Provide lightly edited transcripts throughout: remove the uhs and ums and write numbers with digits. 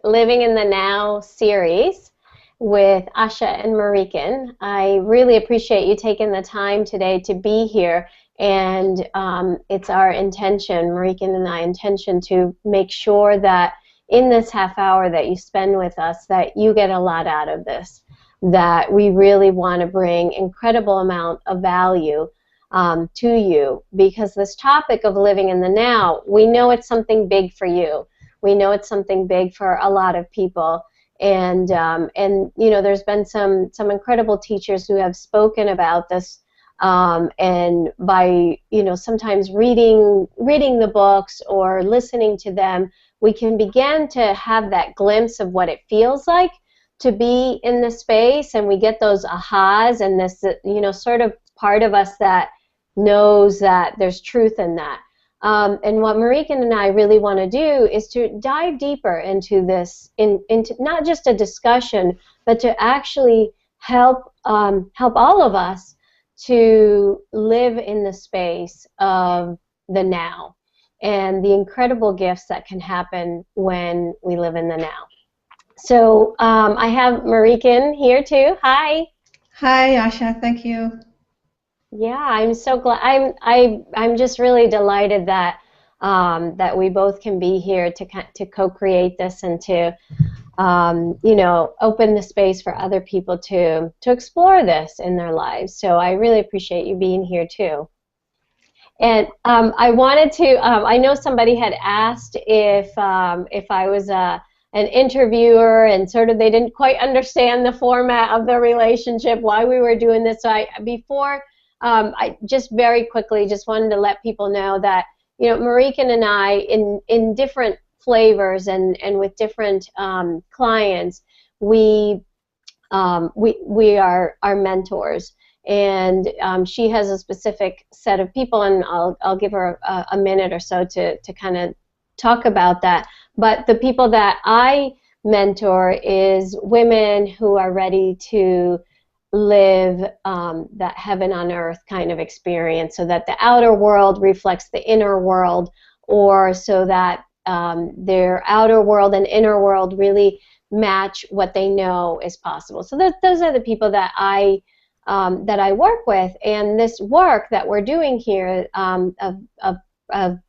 Living in the Now series with Asha and Marieken. I really appreciate you taking the time today to be here, and it's our intention, Marieken and I intention, to make sure that in this half hour that you spend with us that you get a lot out of this, that we really want to bring incredible amount of value to you, because this topic of living in the now, we know it's something big for you. We know it's something big for a lot of people, and you know, there's been some incredible teachers who have spoken about this, and by, you know, sometimes reading the books or listening to them, we can begin to have that glimpse of what it feels like to be in the space, and we get those ahas and this, you know, sort of part of us that knows that there's truth in that. And what Marieken and I really want to do is to dive deeper into this, into not just a discussion, but to actually help all of us to live in the space of the now and the incredible gifts that can happen when we live in the now. So I have Marieken here too. Hi. Hi, Asha. Thank you. Yeah, I'm so glad. I'm just really delighted that that we both can be here to co-create this and to you know, open the space for other people to explore this in their lives. So I really appreciate you being here too. And I wanted to. I know somebody had asked if I was an interviewer, and sort of they didn't quite understand the format of the relationship, why we were doing this. So I just very quickly just wanted to let people know that, you know, Marieken and I, in different flavors and with different clients, we are mentors, and she has a specific set of people, and I'll give her a minute or so to kind of talk about that. But the people that I mentor is women who are ready to live that heaven on earth kind of experience, so that the outer world reflects the inner world, or so that their outer world and inner world really match what they know is possible. So those are the people that I work with, and this work that we're doing here of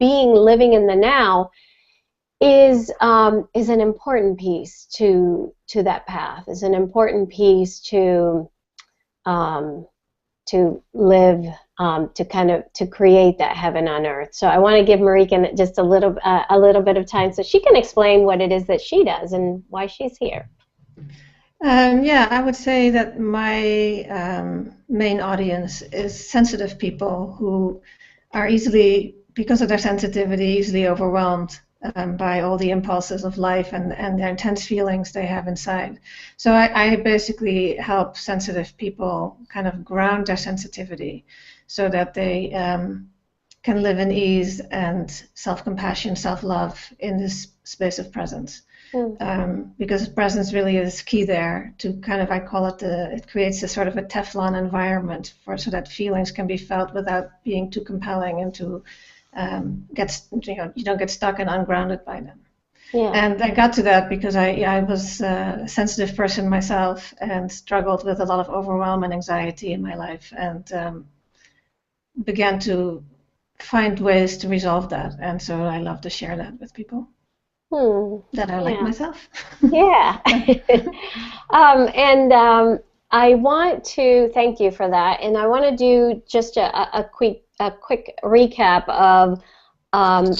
living in the now is an important piece to that path. Is an important piece to live, to create that heaven on earth. So I want to give Marieken just a little bit of time so she can explain what it is that she does and why she's here. Yeah, I would say that my main audience is sensitive people who are easily, because of their sensitivity, easily overwhelmed by all the impulses of life and the intense feelings they have inside. So I basically help sensitive people kind of ground their sensitivity so that they can live in ease and self-compassion, self-love in this space of presence. Because presence really is key there to kind of, I call it, it creates a sort of a Teflon environment so that feelings can be felt without being too compelling and to you don't get stuck and ungrounded by them. Yeah. And I got to that because I was a sensitive person myself and struggled with a lot of overwhelm and anxiety in my life, and began to find ways to resolve that. And so I love to share that with people that are like myself. Yeah. I want to thank you for that, and I want to do just a quick recap of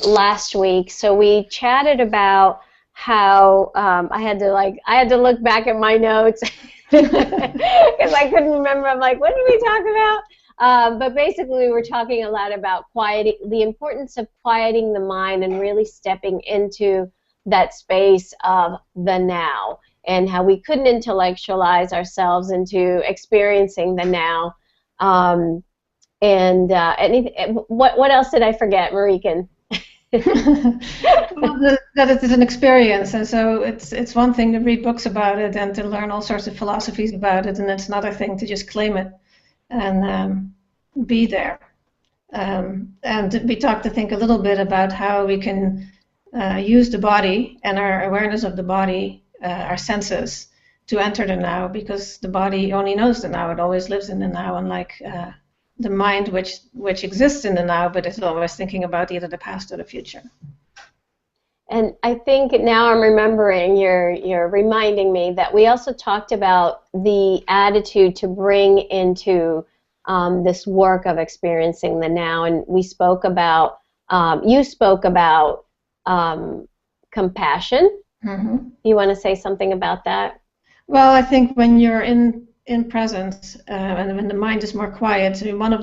last week. So we chatted about how I had to look back at my notes because I couldn't remember. I'm like, what did we talk about? But basically, we were talking a lot about the importance of quieting the mind and really stepping into that space of the now, and how we couldn't intellectualize ourselves into experiencing the now. What else did I forget, Marieken? Well, that it is an experience, and so it's one thing to read books about it and to learn all sorts of philosophies about it, and it's another thing to just claim it and be there. And we talked, I think, a little bit about how we can use the body and our awareness of the body, our senses, to enter the now, because the body only knows the now. It always lives in the now, unlike the mind, which exists in the now, but is always thinking about either the past or the future. And I think now I'm remembering, you're reminding me that we also talked about the attitude to bring into this work of experiencing the now, and we spoke about, you spoke about compassion. Mm-hmm. You want to say something about that? Well, I think when you're in presence and when the mind is more quiet, I mean, one of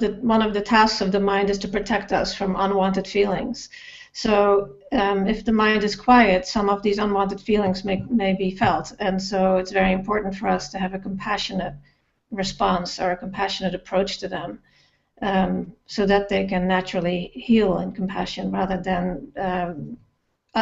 the tasks of the mind is to protect us from unwanted feelings. So if the mind is quiet, some of these unwanted feelings may be felt, and so it's very important for us to have a compassionate response or a compassionate approach to them, so that they can naturally heal in compassion, rather than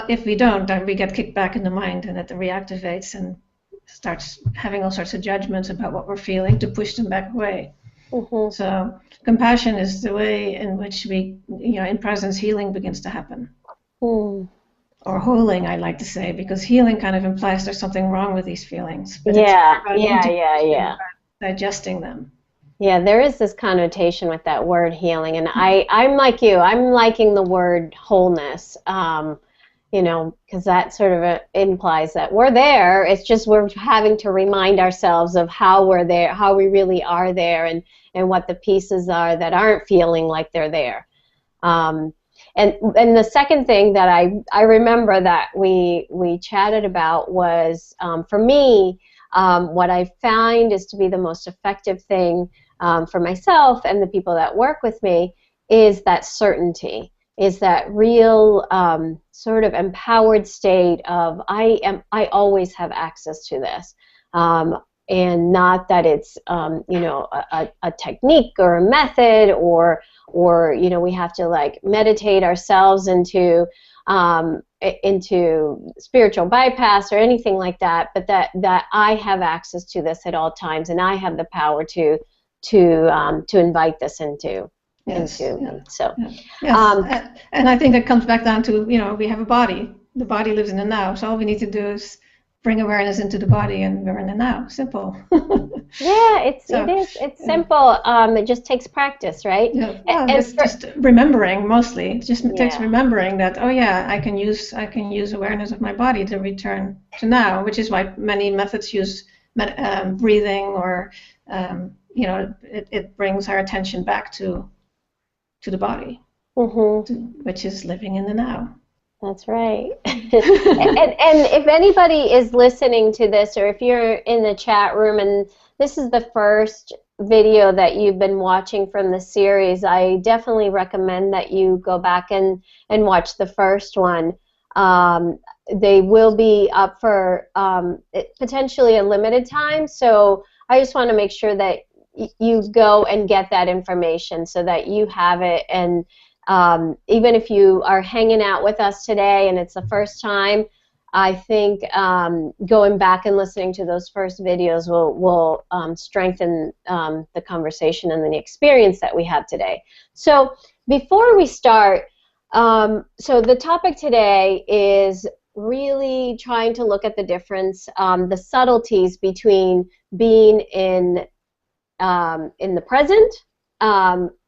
if we don't, then we get kicked back in the mind and it reactivates and starts having all sorts of judgments about what we're feeling to push them back away. Mm-hmm. So compassion is the way in which we, in presence, healing begins to happen. Mm. Or healing, I like to say, because healing kind of implies there's something wrong with these feelings. But yeah. Digesting them. Yeah, there is this connotation with that word healing, and I'm like you. I'm liking the word wholeness. Because that sort of implies that we're there. It's just we're having to remind ourselves of how we're there, how we really are there, and what the pieces are that aren't feeling like they're there. And the second thing that I remember that we chatted about was, for me, what I find is to be the most effective thing for myself and the people that work with me is that certainty. Is that real sort of empowered state of I always have access to this, and not that it's a technique or a method or we have to like meditate ourselves into spiritual bypass or anything like that, but that I have access to this at all times, and I have the power to invite this into. Yes. So, yes. And I think that comes back down to, we have a body. The body lives in the now. So all we need to do is bring awareness into the body, and we're in the now. Simple. Yeah, it is. It's simple. It just takes practice, right? Yeah. Well, it's just remembering mostly. It just takes remembering that. Oh yeah, I can use awareness of my body to return to now, which is why many methods use breathing, or it brings our attention back to the body, which is living in the now. That's right. and if anybody is listening to this, or if you're in the chat room and this is the first video that you've been watching from the series, I definitely recommend that you go back and watch the first one. They will be up for potentially a limited time, so I just want to make sure that you go and get that information so that you have it. And even if you are hanging out with us today and it's the first time, I think going back and listening to those first videos will strengthen the conversation and the experience that we have today. So before we start, so the topic today is really trying to look at the difference, the subtleties between being in the present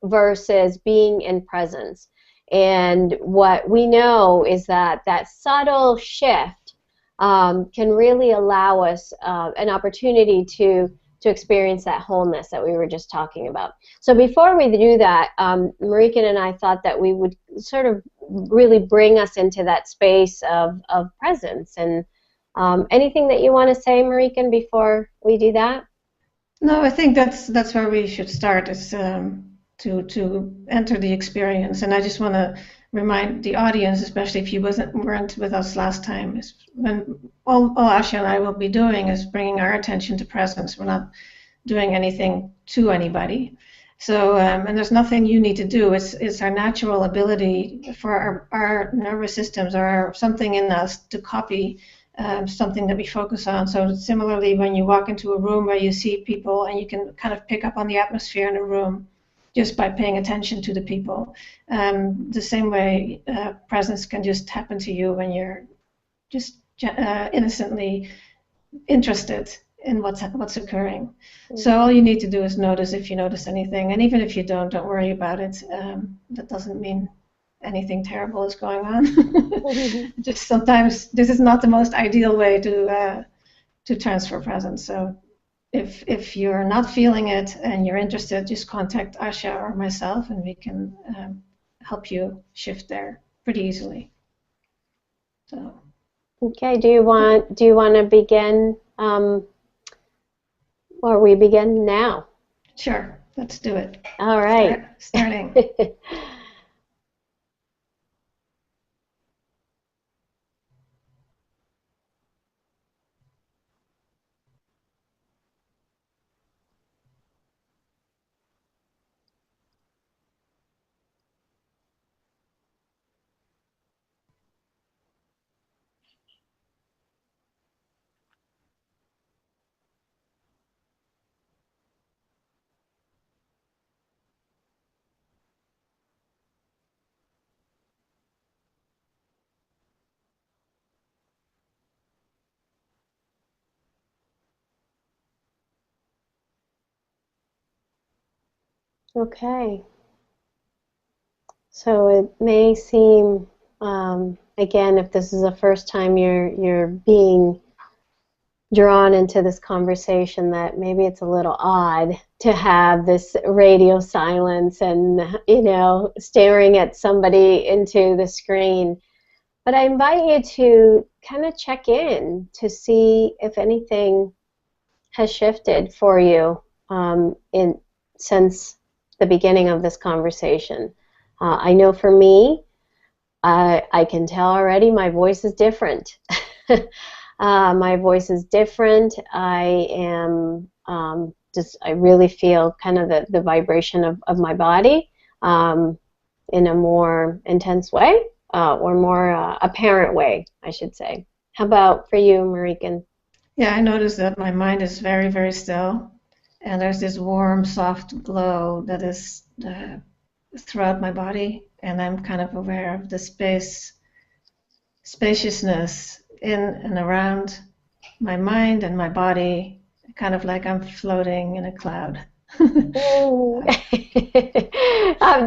versus being in presence. And what we know is that subtle shift can really allow us an opportunity to experience that wholeness that we were just talking about. So before we do that, Marieken and I thought that we would sort of really bring us into that space of presence. And anything that you want to say, Marieken, before we do that? No, I think that's where we should start, is to enter the experience. And I just want to remind the audience, especially if you weren't with us last time, is when all Asha and I will be doing is bringing our attention to presence. We're not doing anything to anybody. So, and there's nothing you need to do. It's our natural ability for our nervous systems, or something in us, to copy something that we focus on. So similarly, when you walk into a room where you see people and you can kind of pick up on the atmosphere in a room, just by paying attention to the people. The same way presence can just happen to you when you're just innocently interested in what's occurring. So all you need to do is notice if you notice anything, and even if you don't worry about it. That doesn't mean anything terrible is going on. Just sometimes this is not the most ideal way to transfer presence. So if you're not feeling it and you're interested, just contact Asha or myself, and we can help you shift there pretty easily. So. Okay. Do you want to begin? Or we begin now? Sure. Let's do it. All right. Starting. Okay. So it may seem, again, if this is the first time you're being drawn into this conversation, that maybe it's a little odd to have this radio silence and, staring at somebody into the screen. But I invite you to kind of check in to see if anything has shifted for you since the beginning of this conversation. I know for me, I can tell already my voice is different. My voice is different. I am I really feel kind of the vibration of my body in a more intense way, or more apparent way, I should say. How about for you, Marieken? Yeah, I noticed that my mind is very, very still, and there's this warm, soft glow that is throughout my body, and I'm kind of aware of the spaciousness in and around my mind and my body, kind of like I'm floating in a cloud. Do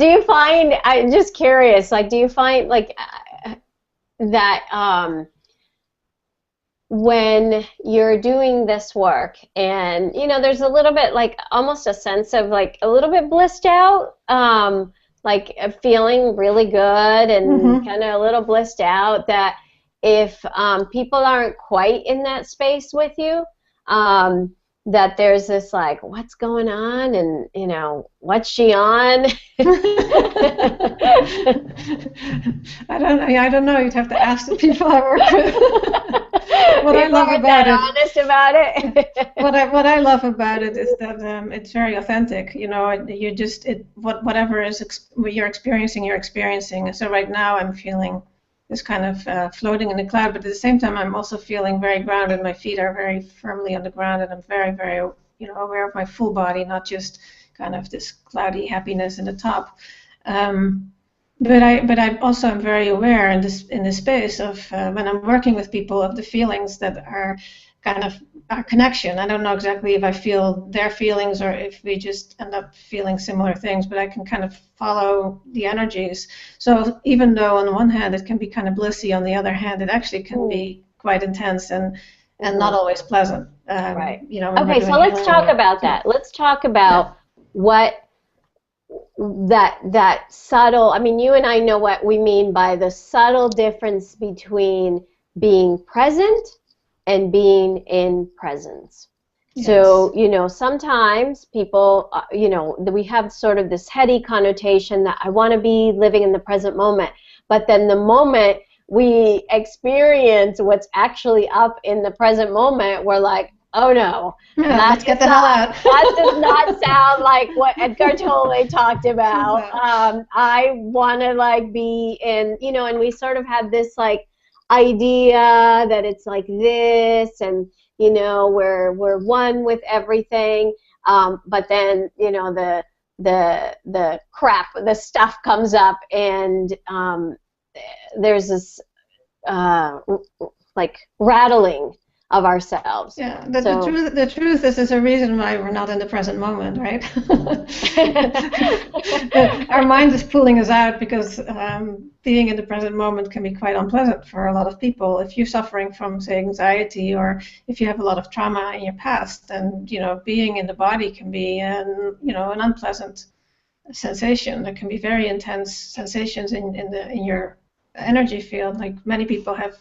you find, I'm just curious, like, do you find like that when you're doing this work and, there's a little bit like almost a sense of like a little bit blissed out, like feeling really good and kind of a little blissed out, that if people aren't quite in that space with you, that there's this like, what's going on, and what's she on? I don't know. You'd have to ask the people I work with. What I love about it. Honest about it. What I love about it is that it's very authentic. You just whatever you're experiencing. And so right now I'm feeling this kind of floating in the cloud, but at the same time I'm also feeling very grounded. My feet are very firmly on the ground, and I'm very, very aware of my full body, not just kind of this cloudy happiness in the top. But I also am very aware in this space of when I'm working with people, of the feelings that are kind of our connection. I don't know exactly if I feel their feelings or if we just end up feeling similar things, but I can kind of follow the energies. So even though on the one hand it can be kind of blissy, on the other hand it actually can be quite intense and not always pleasant. Right. Okay, so let's talk about that. Let's talk about what that subtle, I mean, you and I know what we mean by the subtle difference between being present and being in presence. Yes. So, sometimes people, we have sort of this heady connotation that I want to be living in the present moment, but then the moment we experience what's actually up in the present moment, we're like, oh no, let's get the hell out. That does not sound like what Edgar Tolle talked about. I want to like be in, and we sort of have this like idea that it's like this, and we're one with everything. But then the the crap, the stuff comes up, and there's this like rattling of ourselves. Yeah, the truth is there's a reason why we're not in the present moment, right? Our mind is pulling us out because being in the present moment can be quite unpleasant for a lot of people. If you're suffering from, say, anxiety, or if you have a lot of trauma in your past, then being in the body can be an unpleasant sensation. There can be very intense sensations in your energy field. Like many people have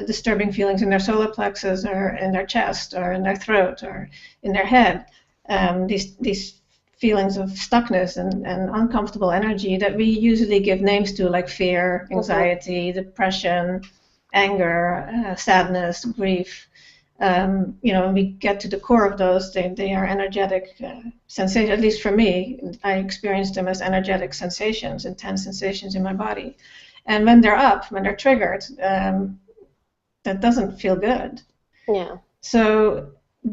disturbing feelings in their solar plexus, or in their chest, or in their throat, or in their head. These feelings of stuckness and uncomfortable energy that we usually give names to, like fear, anxiety, depression, anger, sadness, grief. When we get to the core of those, they are energetic sensations. At least for me, I experience them as energetic sensations, intense sensations in my body. And when they're up, when they're triggered, that doesn't feel good. Yeah. So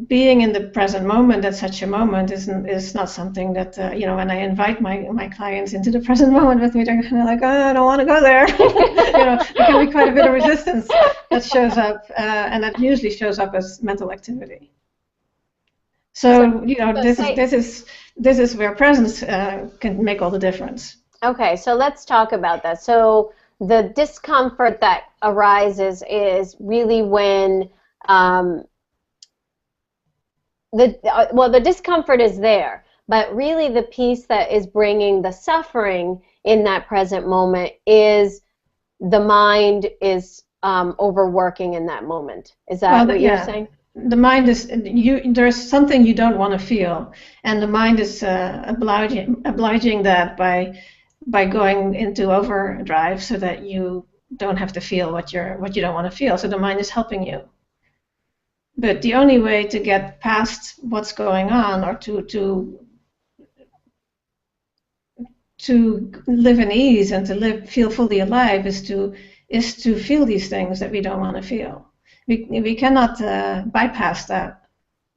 being in the present moment at such a moment is not something that, when I invite my clients into the present moment with me, they're kind of like, oh, I don't want to go there. There can be quite a bit of resistance that shows up, and that usually shows up as mental activity. So this is where presence can make all the difference. Okay, so let's talk about that. So the discomfort that arises is really when the discomfort is there, but really the piece that is bringing the suffering in that present moment is the mind is overworking in that moment. Is that what you're saying? The mind is there's something you don't want to feel, and the mind is obliging that by going into overdrive so that you don't have to feel what you don't want to feel. So the mind is helping you. But the only way to get past what's going on, or to live in ease and to feel fully alive, is to feel these things that we don't want to feel. We cannot bypass that.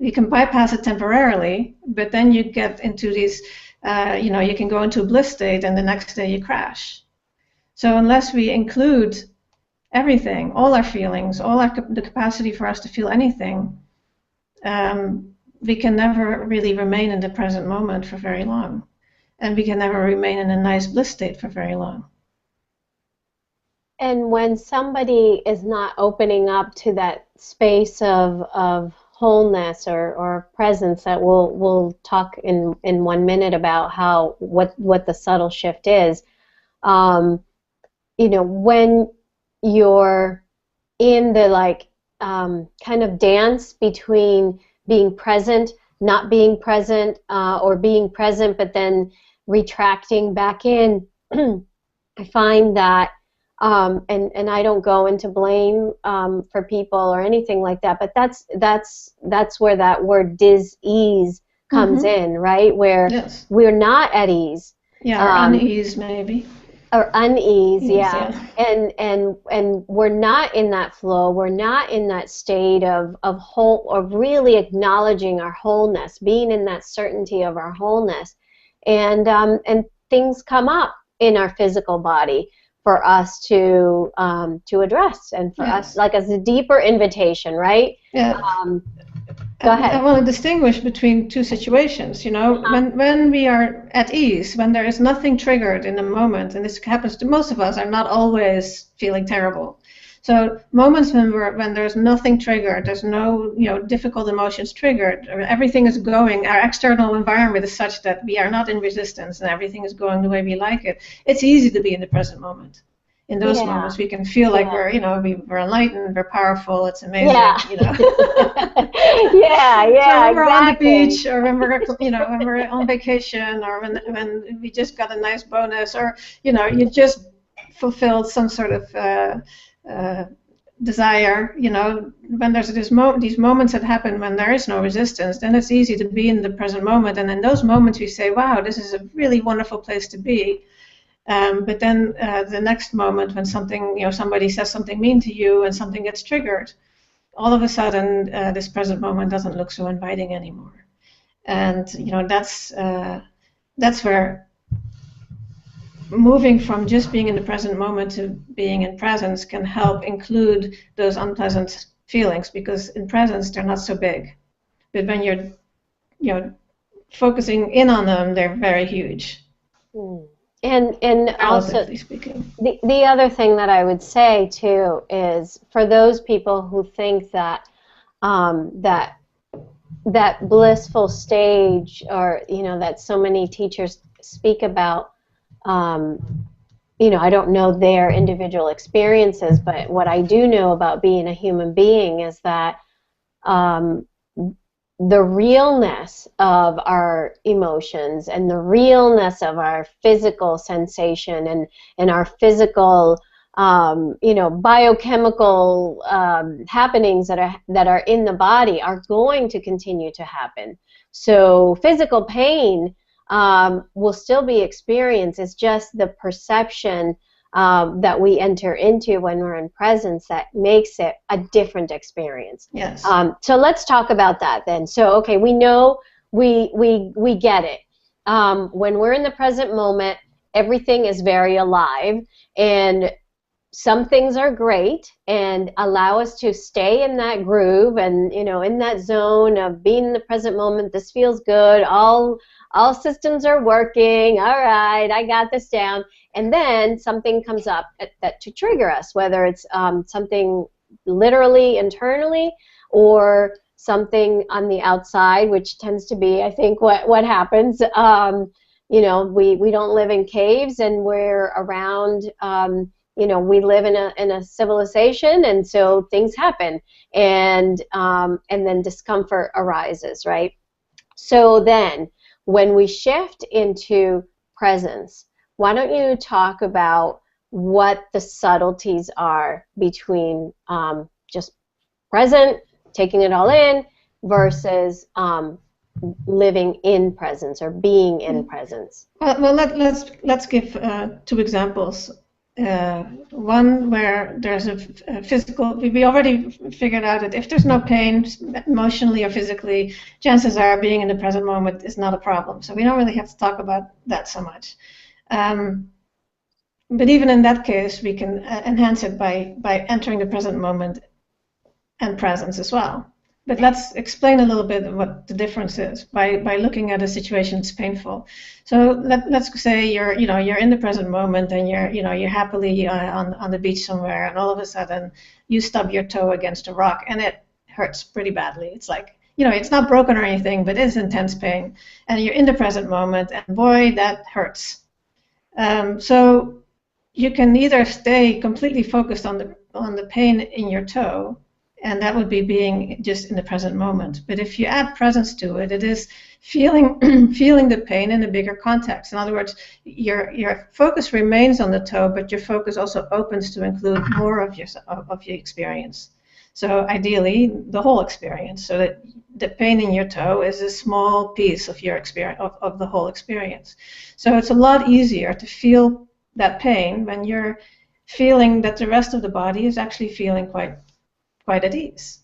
We can bypass it temporarily, but then you get into these. You can go into a bliss state, and the next day you crash. So unless we include everything, all our feelings, the capacity for us to feel anything, we can never really remain in the present moment for very long, and we can never remain in a nice bliss state for very long. And when somebody is not opening up to that space of wholeness or presence, that we'll talk in 1 minute about what the subtle shift is. When you're in the kind of dance between being present, not being present, or being present but then retracting back in, I find that and I don't go into blame for people or anything like that, but that's where that word dis-ease comes in, right? Where we're not at ease. Yeah, or unease maybe. Or unease, yeah. And we're not in that flow. We're not in that state of really acknowledging our wholeness, being in that certainty of our wholeness, and things come up in our physical body for us to address, and for us, like, as a deeper invitation, right? Yeah. Go ahead. I want to distinguish between two situations. When we are at ease, when there is nothing triggered in the moment, and this happens to most of us, are not always feeling terrible. So moments when there's nothing triggered, there's no difficult emotions triggered, or everything is going, our external environment is such that we are not in resistance and everything is going the way we like it. It's easy to be in the present moment. In those moments, we can feel like we're enlightened, we're powerful. It's amazing. Yeah. So when we're on the beach, or when we're on vacation, or when we just got a nice bonus, or you just fulfilled some sort of desire. When there's these moments that happen when there is no resistance, then it's easy to be in the present moment. And in those moments, we say, "Wow, this is a really wonderful place to be." But then the next moment, when somebody says something mean to you and something gets triggered, all of a sudden this present moment doesn't look so inviting anymore. And that's that's where moving from just being in the present moment to being in presence can help include those unpleasant feelings, because in presence they're not so big. But when you're, focusing in on them, they're very huge. And also, Relatively speaking. the other thing that I would say too is for those people who think that that blissful stage, or that so many teachers speak about, I don't know their individual experiences, but what I do know about being a human being is that the realness of our emotions and the realness of our physical sensation and our physical biochemical happenings that are in the body are going to continue to happen. So physical pain will still be experienced. It's just the perception that we enter into when we're in presence that makes it a different experience. Yes. So let's talk about that then. So okay, we know we get it. When we're in the present moment, everything is very alive, and some things are great and allow us to stay in that groove and in that zone of being in the present moment. This feels good. All systems are working. All right, I got this down. And then something comes up that to trigger us, whether it's something literally internally or something on the outside, which tends to be, I think, what happens. We don't live in caves, and we're around. We live in a civilization, and so things happen, and then discomfort arises, right? So then, when we shift into presence, why don't you talk about what the subtleties are between just present, taking it all in, versus living in presence or being in presence? Well, let's give two examples. One where there's a physical, we already figured out that if there's no pain emotionally or physically, chances are being in the present moment is not a problem. So we don't really have to talk about that so much. But even in that case, we can enhance it by entering the present moment and presence as well. But let's explain a little bit what the difference is by looking at a situation that's painful. So let's say you're in the present moment and you're happily on the beach somewhere, and all of a sudden you stub your toe against a rock and it hurts pretty badly. It's like, it's not broken or anything, but it's intense pain, and you're in the present moment, and boy, that hurts. So you can either stay completely focused on the pain in your toe, and that would be being just in the present moment. But if you add presence to it, it is feeling the pain in a bigger context. In other words, your focus remains on the toe, but your focus also opens to include more of your experience. So ideally, the whole experience, so that the pain in your toe is a small piece of your experience, of the whole experience. So it's a lot easier to feel that pain when you're feeling that the rest of the body is actually feeling quite at ease.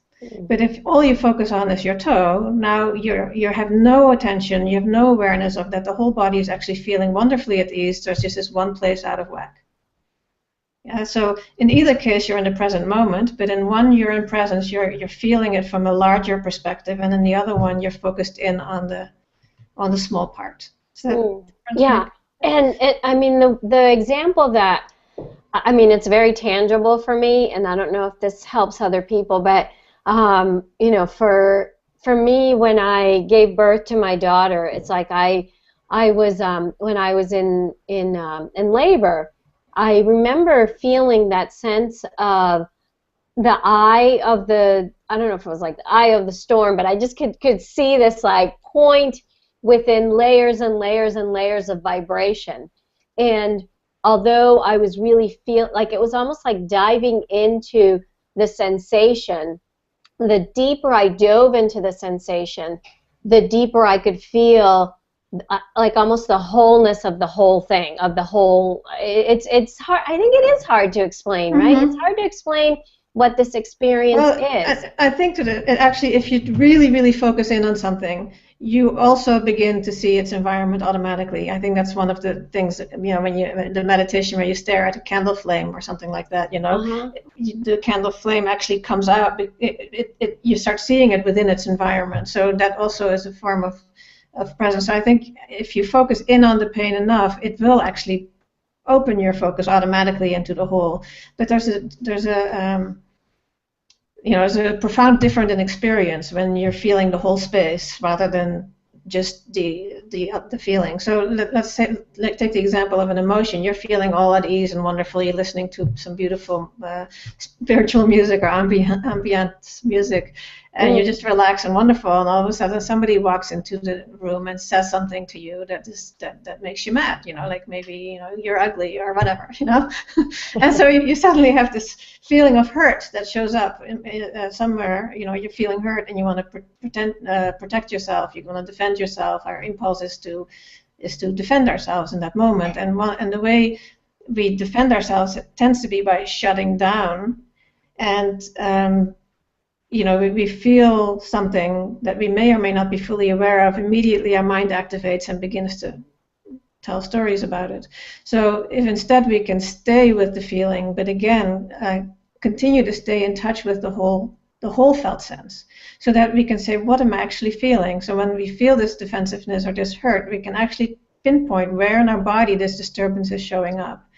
But if all you focus on is your toe, now you have no attention, you have no awareness of that the whole body is actually feeling wonderfully at ease. There's just this one place out of whack. So in either case, you're in the present moment, but in one you're in presence, you're feeling it from a larger perspective, and in the other one you're focused in on the small part. So yeah, and I mean the example that, I mean, it's very tangible for me, and I don't know if this helps other people, but for me, when I gave birth to my daughter, it's like I was when I was in labor, I remember feeling that sense of the eye of the, I don't know if it was like the eye of the storm, but I just could see this like point within layers and layers and layers of vibration. And although I was really like it was almost like diving into the sensation, the deeper I dove into the sensation, the deeper I could feel like almost the wholeness of the whole thing, of the whole. It's hard. I think it is hard to explain, right? It's hard to explain what this experience is. I think that it actually, if you really, really focus in on something, you also begin to see its environment automatically. I think that's one of the things that, when the meditation where you stare at a candle flame or something like that, Uh-huh. the candle flame actually comes out. You start seeing it within its environment. So that also is a form of presence. So I think if you focus in on the pain enough, it will actually open your focus automatically into the whole. But there's a profound difference in experience when you're feeling the whole space rather than just the feeling. So let's say, take the example of an emotion. You're feeling all at ease and wonderfully listening to some beautiful spiritual music or ambient music, and you're just relaxed and wonderful. And all of a sudden, somebody walks into the room and says something to you that makes you mad. Like maybe you're ugly or whatever. And so you suddenly have this feeling of hurt that shows up somewhere. You're feeling hurt and you want to protect yourself. You want to defend yourself. Our impulse is to defend ourselves in that moment. And the way we defend ourselves, it tends to be by shutting down. And we feel something that we may or may not be fully aware of. Immediately our mind activates and begins to tell stories about it. So if instead we can stay with the feeling, but again, continue to stay in touch with the whole felt sense, so that we can say, what am I actually feeling? So when we feel this defensiveness or this hurt, we can actually pinpoint where in our body this disturbance is showing up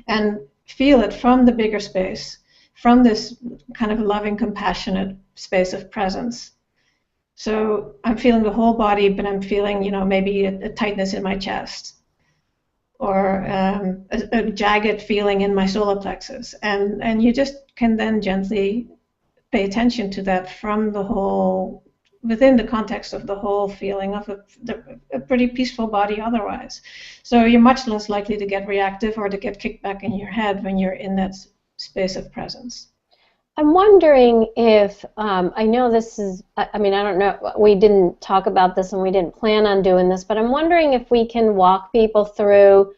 and feel it from the bigger space, from this kind of loving, compassionate space of presence. So I'm feeling the whole body, but I'm feeling, maybe a tightness in my chest, or a jagged feeling in my solar plexus. And you just can then gently pay attention to that from the whole, within the context of the whole feeling of a pretty peaceful body otherwise. So you're much less likely to get reactive or to get kicked back in your head when you're in that space of presence. I'm wondering if, I know this is, I don't know, we didn't talk about this and we didn't plan on doing this, but I'm wondering if we can walk people through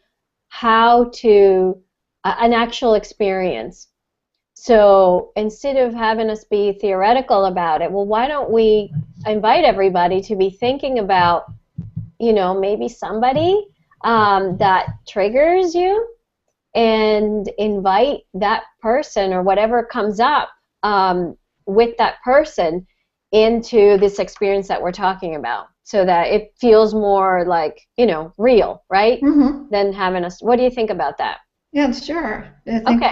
how to, an actual experience. So instead of having us be theoretical about it, well, why don't we invite everybody to be thinking about, maybe somebody that triggers you, and invite that person or whatever comes up with that person into this experience that we're talking about, so that it feels more like, real, right? Mm-hmm. Than having us. What do you think about that? Yeah, sure. I think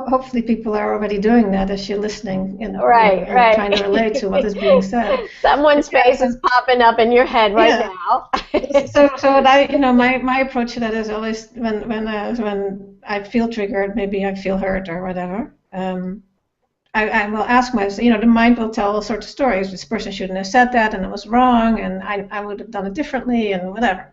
hopefully people are already doing that as you're listening and right. trying to relate to what is being said. Someone's face is popping up in your head right now. So what my approach to that is always when I feel triggered, maybe I feel hurt or whatever. I will ask myself, the mind will tell all sorts of stories. This person shouldn't have said that, and it was wrong, and I would have done it differently, and whatever.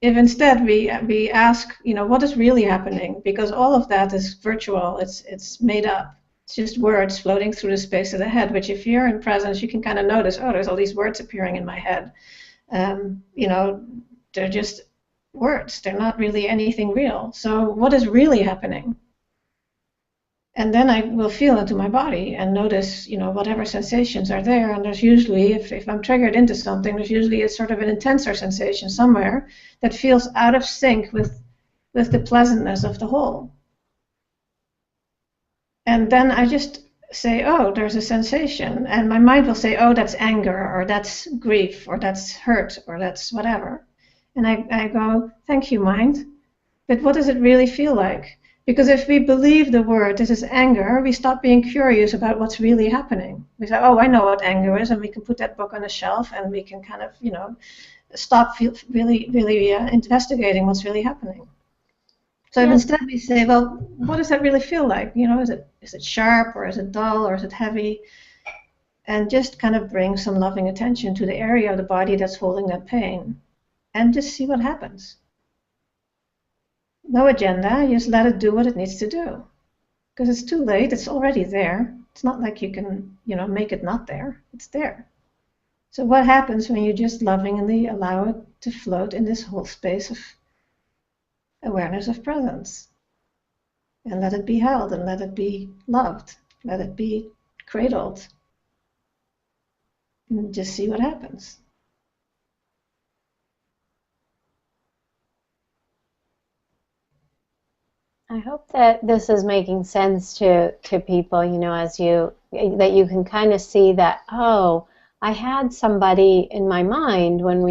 If instead we ask, what is really happening? Because all of that is virtual. It's made up. It's just words floating through the space of the head, which if you're in presence, you can kind of notice, oh, there's all these words appearing in my head. They're just words. They're not really anything real. So what is really happening? And then I will feel into my body and notice, whatever sensations are there. And there's usually, if I'm triggered into something, there's usually a sort of an intenser sensation somewhere that feels out of sync with the pleasantness of the whole. And then I just say, oh, there's a sensation. And my mind will say, oh, that's anger, or that's grief, or that's hurt, or that's whatever. And I go, thank you, mind. But what does it really feel like? Because if we believe the word, this is anger, we stop being curious about what's really happening. We say, oh, I know what anger is, and we can put that book on a shelf, and we can kind of, stop really investigating what's really happening. So if instead we say, well, what does that really feel like? Is it sharp, or is it dull, or is it heavy? And just kind of bring some loving attention to the area of the body that's holding that pain, and just see what happens. No agenda, just let it do what it needs to do. Because it's too late, it's already there. It's not like you can, make it not there. It's there. So what happens when you just lovingly allow it to float in this whole space of awareness of presence? And let it be held, and let it be loved. Let it be cradled. and just see what happens. I hope that this is making sense to people, as that you can kind of see that, oh, I had somebody in my mind when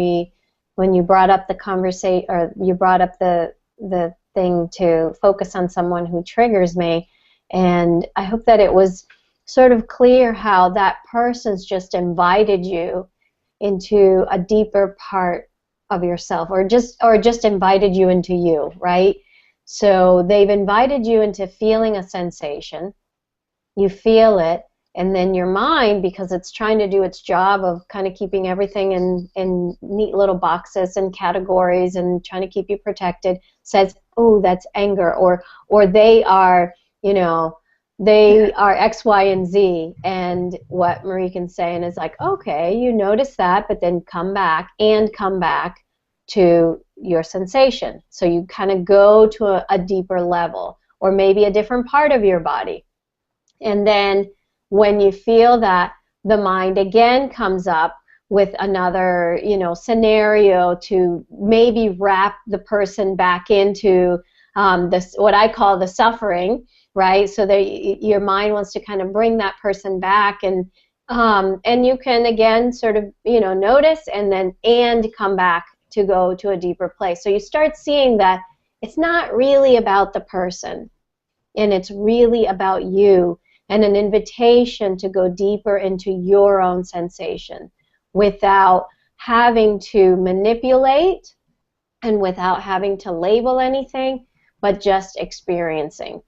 you brought up the conversation, or you brought up the thing to focus on someone who triggers me. And I hope that it was sort of clear how that person's just invited you into a deeper part of yourself, or just invited you into you, right? So they've invited you into feeling a sensation. You feel it, and then your mind, because it's trying to do its job of kind of keeping everything in neat little boxes and categories and trying to keep you protected, says, oh, that's anger, or they are, they are X, Y, and Z. And what Marieken's saying is like, okay, you notice that, but then come back to your sensation. So you kind of go to a deeper level, or maybe a different part of your body. And then when you feel that, the mind again comes up with another, scenario to maybe wrap the person back into this, what I call the suffering, right? So that your mind wants to kind of bring that person back, and you can again sort of, notice and come back to go to a deeper place. So you start seeing that it's not really about the person, and it's really about you, and an invitation to go deeper into your own sensation without having to manipulate and without having to label anything, but just experiencing.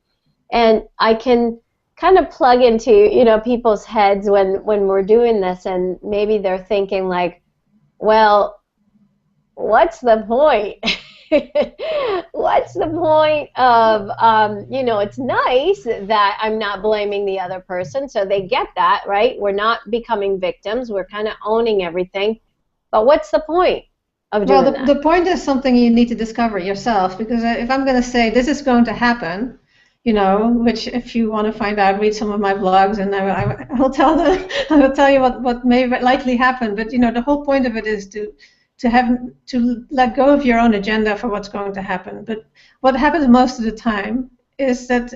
And I can kind of plug into, people's heads when we're doing this, and maybe they're thinking like, well, what's the point? What's the point of, it's nice that I'm not blaming the other person, so they get that, right? We're not becoming victims. We're kind of owning everything. But what's the point of doing that? The point is something you need to discover yourself, because if I'm going to say this is going to happen, which if you want to find out, read some of my blogs, and I will tell you what may likely happen. But the whole point of it is to let go of your own agenda for what's going to happen. But what happens most of the time is that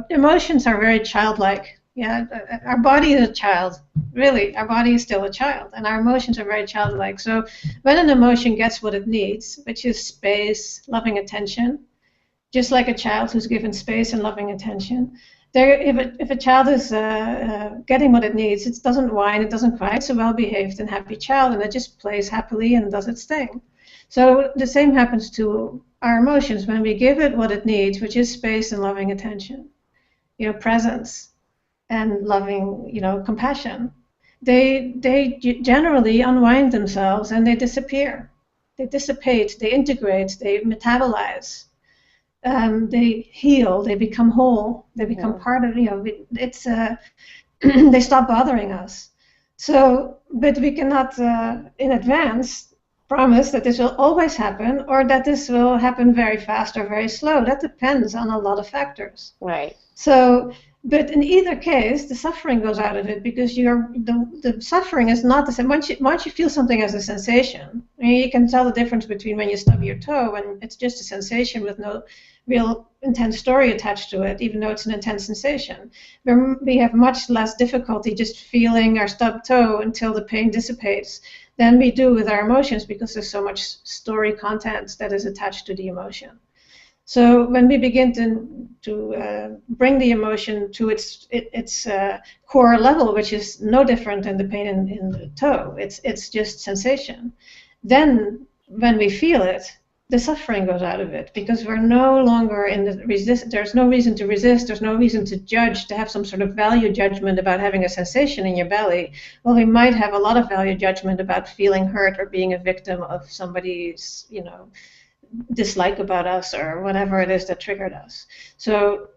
emotions are very childlike. Yeah, our body is a child. Really, our body is still a child, and our emotions are very childlike. So when an emotion gets what it needs, which is space, loving attention, just like a child who's given space and loving attention, if a child is getting what it needs, it doesn't whine, it doesn't cry, it's a well-behaved and happy child, and it just plays happily and does its thing. So the same happens to our emotions when we give it what it needs, which is space and loving attention, presence and loving, compassion. They generally unwind themselves and they disappear. They dissipate, they integrate, they metabolize. They heal, they become whole, they become part of, it's they stop bothering us. So, but we cannot in advance promise that this will always happen, or that this will happen very fast or very slow. That depends on a lot of factors. Right. So, but in either case, the suffering goes out of it, because the suffering is not the same. Once you feel something as a sensation, you can tell the difference between when you stub your toe and it's just a sensation with no real intense story attached to it, even though it's an intense sensation. We have much less difficulty just feeling our stubbed toe until the pain dissipates than we do with our emotions, because there's so much story content that is attached to the emotion. So when we begin to bring the emotion to its core level, which is no different than the pain in the toe, it's just sensation, then when we feel it, the suffering goes out of it, because we're no longer in the resist. There's no reason to resist. There's no reason to judge, to have some sort of value judgment about having a sensation in your belly. Well, we might have a lot of value judgment about feeling hurt or being a victim of somebody's, dislike about us or whatever it is that triggered us. So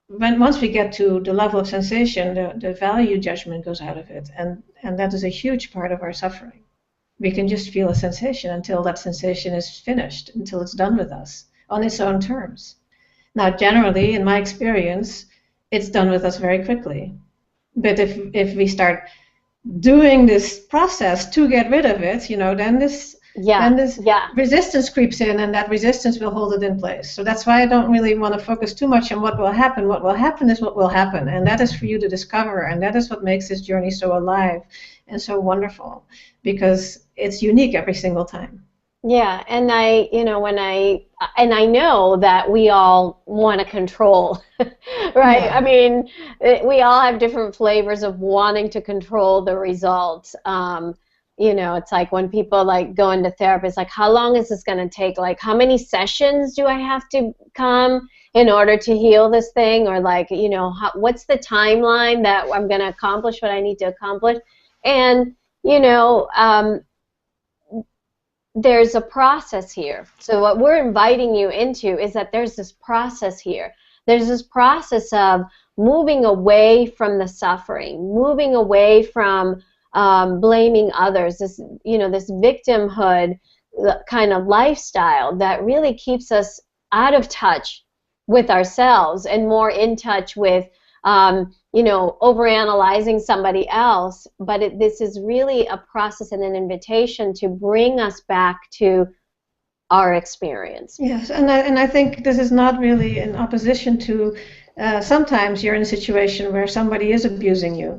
once we get to the level of sensation, the value judgment goes out of it, and that is a huge part of our suffering. We can just feel a sensation until that sensation is finished, until it's done with us on its own terms. Now, generally, in my experience, it's done with us very quickly. But if we start doing this process to get rid of it, then this resistance creeps in, and that resistance will hold it in place. So that's why I don't really want to focus too much on what will happen. What will happen is what will happen, and that is for you to discover, and that is what makes this journey so alive and so wonderful, because it's unique every single time. Yeah, and I know that we all want to control, right? Yeah. I mean, we all have different flavors of wanting to control the results. It's like when people like go into therapy, it's like, how long is this going to take? Like, how many sessions do I have to come in order to heal this thing? Or like, what's the timeline that I'm going to accomplish what I need to accomplish? And, there's a process here. So what we're inviting you into is that there's this process here. There's this process of moving away from the suffering, moving away from blaming others, this victimhood kind of lifestyle that really keeps us out of touch with ourselves and more in touch with overanalyzing somebody else. But this is really a process and an invitation to bring us back to our experience. Yes, and I think this is not really in opposition to sometimes you're in a situation where somebody is abusing you.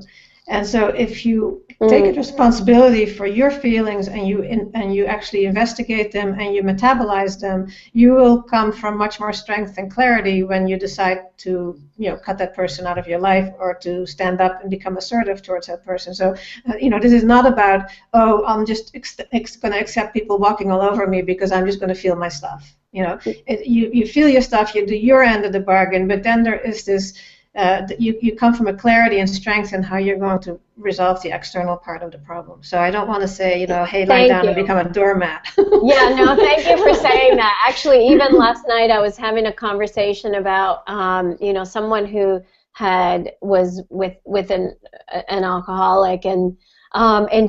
And so if you take responsibility for your feelings and you actually investigate them and you metabolize them, you will come from much more strength and clarity when you decide to cut that person out of your life or to stand up and become assertive towards that person. So this is not about, I'm just going to accept people walking all over me because I'm just going to feel my stuff. You feel your stuff, you do your end of the bargain, but then there is this you come from a clarity and strength in how you're going to resolve the external part of the problem. So I don't want to say, hey, lie down and become a doormat. Yeah, no, thank you for saying that. Actually, even last night I was having a conversation about, someone who was with an alcoholic, and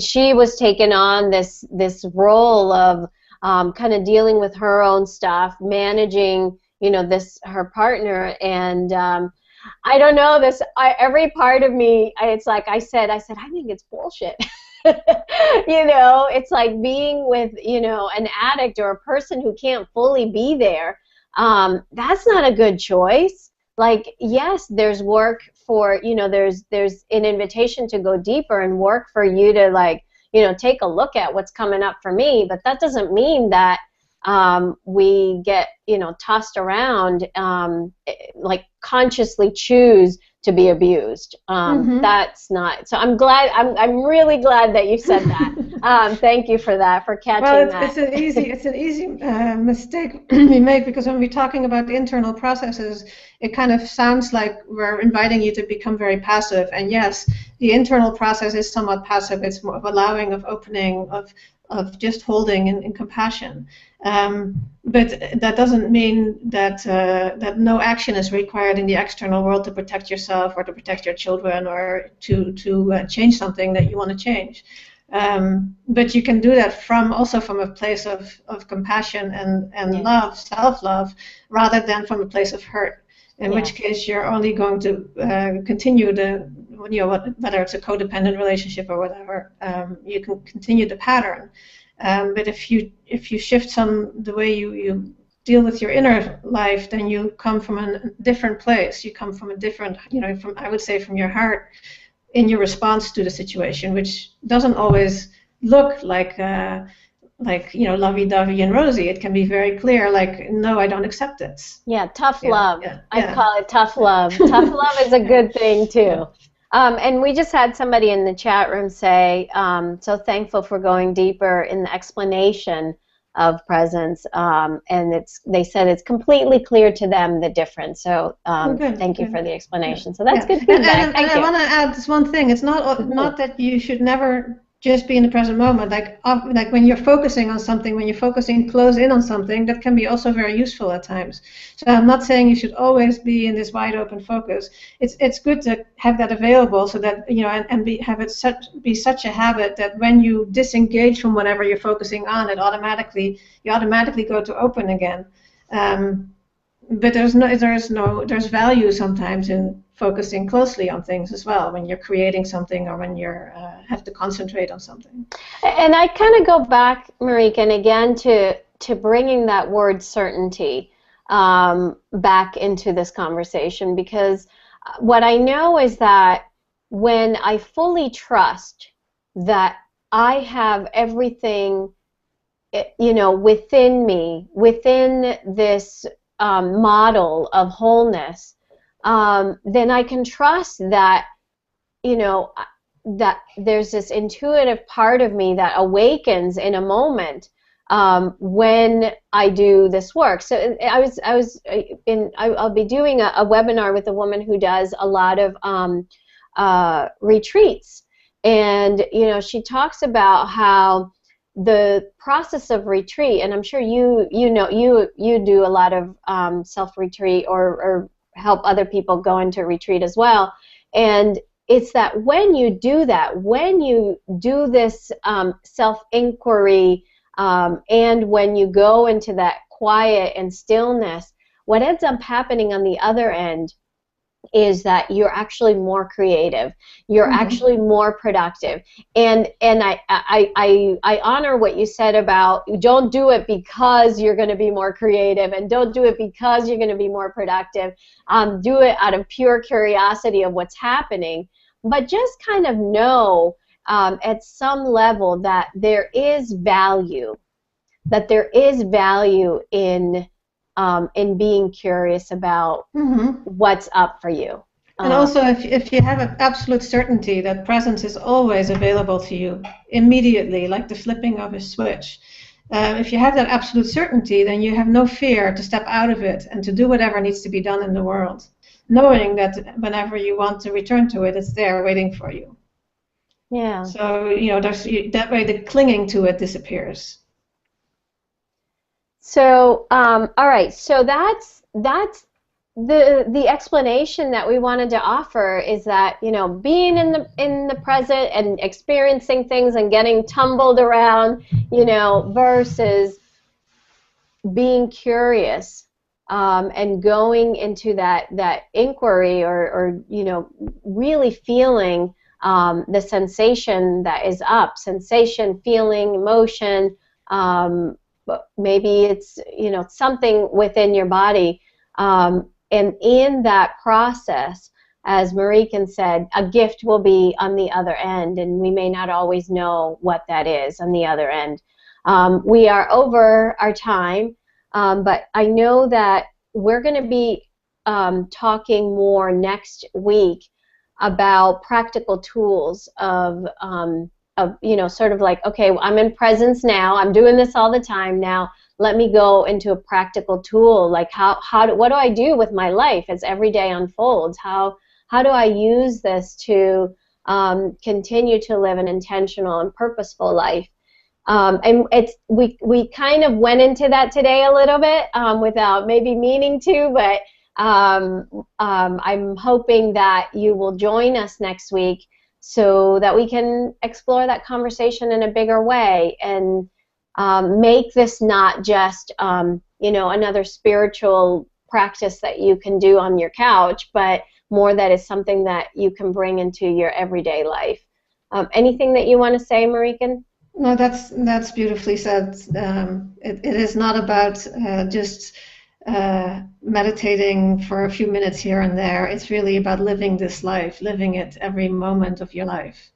she was taking on this role of kind of dealing with her own stuff, managing, her partner, and I don't know this. Every part of me, it's like I said, I think it's bullshit. It's like being with, an addict or a person who can't fully be there. That's not a good choice. Like, yes, there's work for, there's an invitation to go deeper and work for you to take a look at what's coming up for me. But that doesn't mean that we get tossed around, consciously choose to be abused. That's not. So I'm really glad that you said that. Thank you for that, for catching that. It's an easy mistake we make, because when we're talking about the internal processes, it kind of sounds like we're inviting you to become very passive. And yes, the internal process is somewhat passive. It's more of allowing, of opening, of just holding in compassion. But that doesn't mean that that no action is required in the external world to protect yourself or to protect your children or to change something that you want to change. But you can do that also from a place of compassion and love, self-love, rather than from a place of hurt. In which case, you're only going to continue whether it's a codependent relationship or whatever. You can continue the pattern. But if you shift the way you deal with your inner life, then you come from a different place. You come from a different, I would say, from your heart in your response to the situation, which doesn't always look like lovey-dovey and rosy. It can be very clear, like, no, I don't accept this. Yeah, tough love. Yeah. I call it tough love. Tough love is a good thing too. And we just had somebody in the chat room say, so thankful for going deeper in the explanation of presence. And they said it's completely clear to them the difference. So thank you for the explanation. So that's good feedback. And I want to add this one thing. It's not that you should never just be in the present moment. Like when you're focusing on something, when you're focusing close in on something, that can be also very useful at times. So I'm not saying you should always be in this wide open focus. It's good to have that available, so that be such a habit that when you disengage from whatever you're focusing on, you automatically go to open again. But there's value sometimes in focusing closely on things as well when you're creating something or when you're have to concentrate on something. And I kind of go back, Marieken, again to bringing that word certainty back into this conversation, because what I know is that when I fully trust that I have everything, within me, within this model of wholeness, then I can trust that, that there's this intuitive part of me that awakens in a moment when I do this work. So I'll be doing a webinar with a woman who does a lot of retreats, and she talks about how the process of retreat, and I'm sure you do a lot of self-retreat or help other people go into retreat as well, and it's that when you do that, when you do this self-inquiry, and when you go into that quiet and stillness, what ends up happening on the other end is that you're actually more creative, you're actually more productive, and I honor what you said about don't do it because you're going to be more creative, and don't do it because you're going to be more productive. Do it out of pure curiosity of what's happening, but just kind of know at some level that there is value, in being curious about what's up for you. And also, if you have an absolute certainty that presence is always available to you immediately, like the flipping of a switch, if you have that absolute certainty, then you have no fear to step out of it and to do whatever needs to be done in the world, knowing that whenever you want to return to it, it's there waiting for you. Yeah. So, that way the clinging to it disappears. So, all right. So that's the explanation that we wanted to offer, is that being in the present and experiencing things and getting tumbled around, versus being curious and going into that inquiry or really feeling the sensation that is up, sensation, feeling, emotion. Maybe it's something within your body, and in that process, as Marieken said, a gift will be on the other end, and we may not always know what that is on the other end. We are over our time, but I know that we're going to be talking more next week about practical tools of sort of like, okay, I'm in presence now, I'm doing this all the time now, let me go into a practical tool, like what do I do with my life as every day unfolds? How do I use this to continue to live an intentional and purposeful life? And we kind of went into that today a little bit without maybe meaning to, but I'm hoping that you will join us next week so that we can explore that conversation in a bigger way and make this not just another spiritual practice that you can do on your couch, but more that is something that you can bring into your everyday life. Anything that you want to say, Marieken? No, that's beautifully said. It is not about just meditating for a few minutes here and there. It's really about living this life, living it every moment of your life.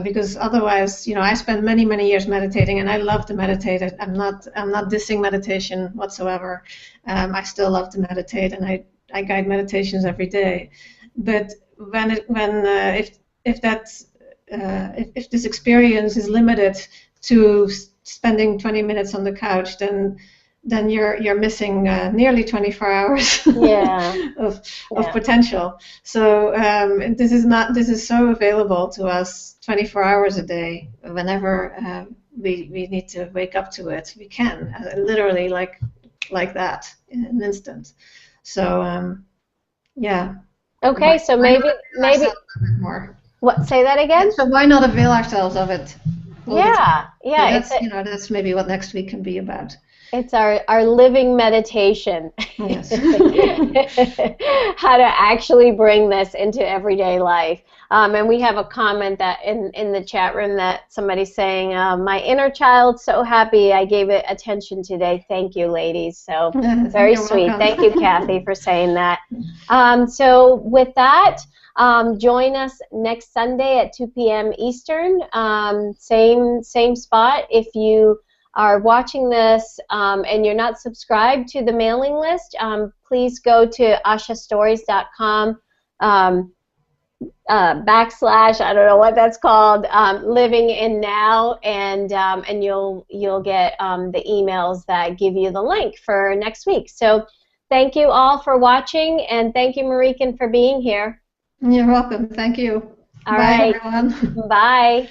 Because otherwise, I spent many years meditating, and I love to meditate. I'm not dissing meditation whatsoever. I still love to meditate, and I guide meditations every day. But if this experience is limited to spending 20 minutes on the couch, then you're missing nearly 24 hours of potential. So this is so available to us 24 hours a day. Whenever we need to wake up to it, we can literally like that in an instant. So Okay, so maybe more. What? Say that again. So why not avail ourselves of it? Yeah. So that's maybe what next week can be about. It's our living meditation. Yes. How to actually bring this into everyday life. And we have a comment that in the chat room that somebody's saying, my inner child's so happy I gave it attention today. Thank you, ladies. So Yes, very you're sweet. welcome. Thank you, Kathy, for saying that. So with that, join us next Sunday at 2 p.m. Eastern. Same spot. If you are watching this and you're not subscribed to the mailing list, please go to ashastories.com backslash, I don't know what that's called, living in now, and you'll get the emails that give you the link for next week. So thank you all for watching, and thank you, Marieken, for being here. You're welcome. Thank you. All Bye, right. everyone. Bye.